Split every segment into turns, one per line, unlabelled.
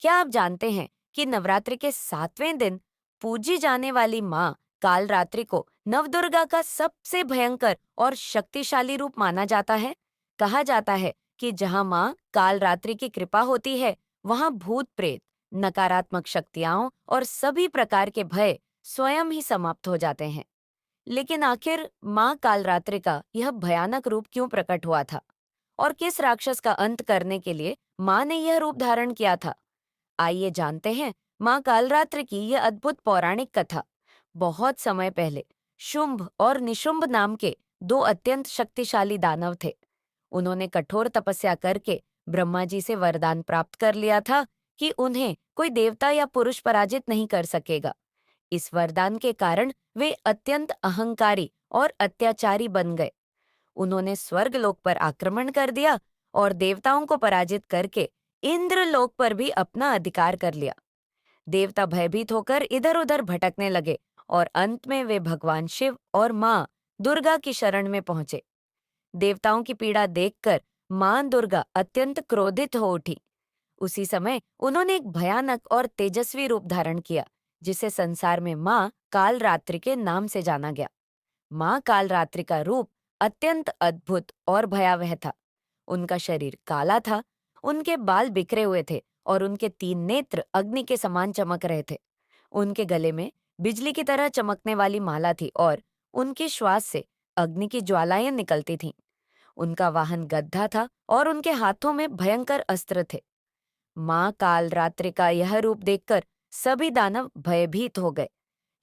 क्या आप जानते हैं कि नवरात्रि के 7वें दिन पूजी जाने वाली माँ कालरात्रि को नवदुर्गा का सबसे भयंकर और शक्तिशाली रूप माना जाता है? कहा जाता है कि जहाँ माँ कालरात्रि की कृपा होती है, वहाँ भूत प्रेत, नकारात्मक शक्तियाँ और सभी प्रकार के भय स्वयं ही समाप्त हो जाते हैं। लेकिन आखिर माँ कालरात्रि का यह भयानक रूप क्यों प्रकट हुआ था? और किस राक्षस का अंत करने के लिए माँ ने यह रूप धारण किया था? आइए जानते हैं माँ कालरात्रि की यह अद्भुत पौराणिक कथा। बहुत समय पहले शुंभ और निशुंभ नाम के दो अत्यंत शक्तिशाली दानव थे। उन्होंने कठोर तपस्या करके ब्रह्मा जी से वरदान प्राप्त कर लिया था कि उन्हें कोई देवता या पुरुष पराजित नहीं कर सकेगा। इस वरदान के कारण वे अत्यंत अहंकारी और अत्याचारी बन गए। उन्होंने स्वर्गलोक पर आक्रमण कर दिया और देवताओं को पराजित करके इंद्रलोक पर भी अपना अधिकार कर लिया। देवता भयभीत होकर इधर-उधर भटकने लगे और अंत में वे भगवान शिव और मां दुर्गा की शरण में पहुंचे। देवताओं की पीड़ा देखकर मां दुर्गा अत्यंत क्रोधित हो उठी। उसी समय उन्होंने एक भयानक और तेजस्वी रूप धारण किया, जिसे संसार में मां कालरात्रि के नाम से जाना गया। मां कालरात्रि का रूप अत्यंत अद्भुत और भयावह था। उनका शरीर काला था, उनके बाल बिखरे हुए थे और उनके 3 नेत्र अग्नि के समान चमक रहे थे। उनके गले में बिजली की तरह चमकने वाली माला थी और उनके श्वास से अग्नि की ज्वालाएं निकलती थीं। उनका वाहन गद्दा था और उनके हाथों में भयंकर अस्त्र थे। मां कालरात्रि का यह रूप देखकर सभी दानव भयभीत हो गए,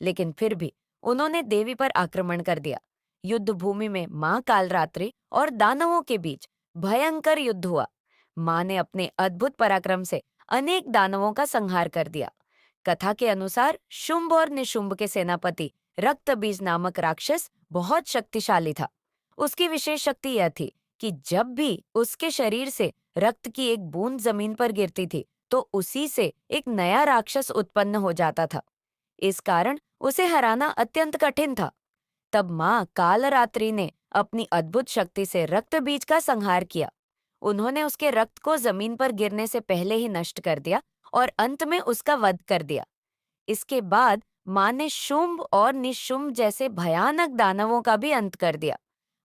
लेकिन फिर भी उन्होंने देवी पर आक्रमण कर दिया। युद्ध भूमि में मां कालरात्रि और दानवों के बीच भयंकर युद्ध हुआ। मां ने अपने अद्भुत पराक्रम से अनेक दानवों का संहार कर दिया। कथा के अनुसार शुंभ और निशुंभ के सेनापति रक्तबीज नामक राक्षस बहुत शक्तिशाली था। उसकी विशेष शक्ति यह थी कि जब भी उसके शरीर से रक्त की एक बूंद जमीन पर गिरती थी, तो उसी से एक नया राक्षस उत्पन्न हो जाता था। इस कारण उसे हराना अत्यंत कठिन था। तब मां कालरात्रि ने अपनी अद्भुत शक्ति से रक्त बीज का संहार किया। उन्होंने उसके रक्त को जमीन पर गिरने से पहले ही नष्ट कर दिया और अंत में उसका वध कर दिया। इसके बाद मां ने शुंभ और निशुंभ जैसे भयानक दानवों का भी अंत कर दिया।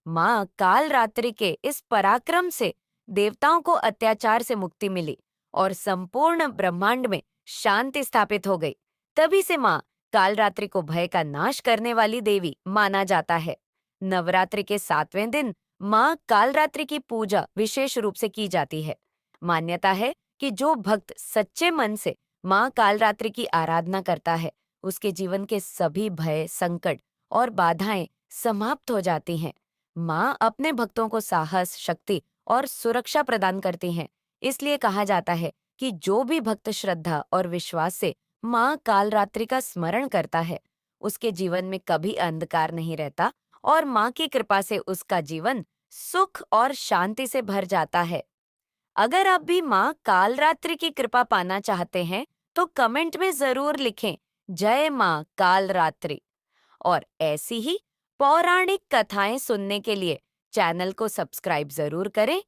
मां कालरात्रि के इस पराक्रम से देवताओं को अत्याचार से मुक्ति मिली और संपूर्ण ब्रह्मांड में शांति स्थापित हो गई। तभी से मां कालरात्रि को भय का नाश करने वाली देवी माना जाता है। नवरात्रि के 7वें दिन मां कालरात्रि की पूजा विशेष रूप से की जाती है। मान्यता है कि जो भक्त सच्चे मन से मां कालरात्रि की आराधना करता है, उसके जीवन के सभी भय, संकट और बाधाएं समाप्त हो जाती हैं। मां अपने भक्तों को साहस, शक्ति और सुरक्षा प्रदान करती हैं। इसलिए कहा जाता है कि जो भी भक्त श्रद्धा और विश्वास से मां कालरात्रि का स्मरण करता है, उसके जीवन में कभी अंधकार नहीं रहता और मां की कृपा से उसका जीवन सुख और शांति से भर जाता है। अगर आप भी मां कालरात्रि की कृपा पाना चाहते हैं, तो कमेंट में जरूर लिखें जय मां कालरात्रि। और ऐसी ही पौराणिक कथाएं सुनने के लिए चैनल को सब्सक्राइब जरूर करें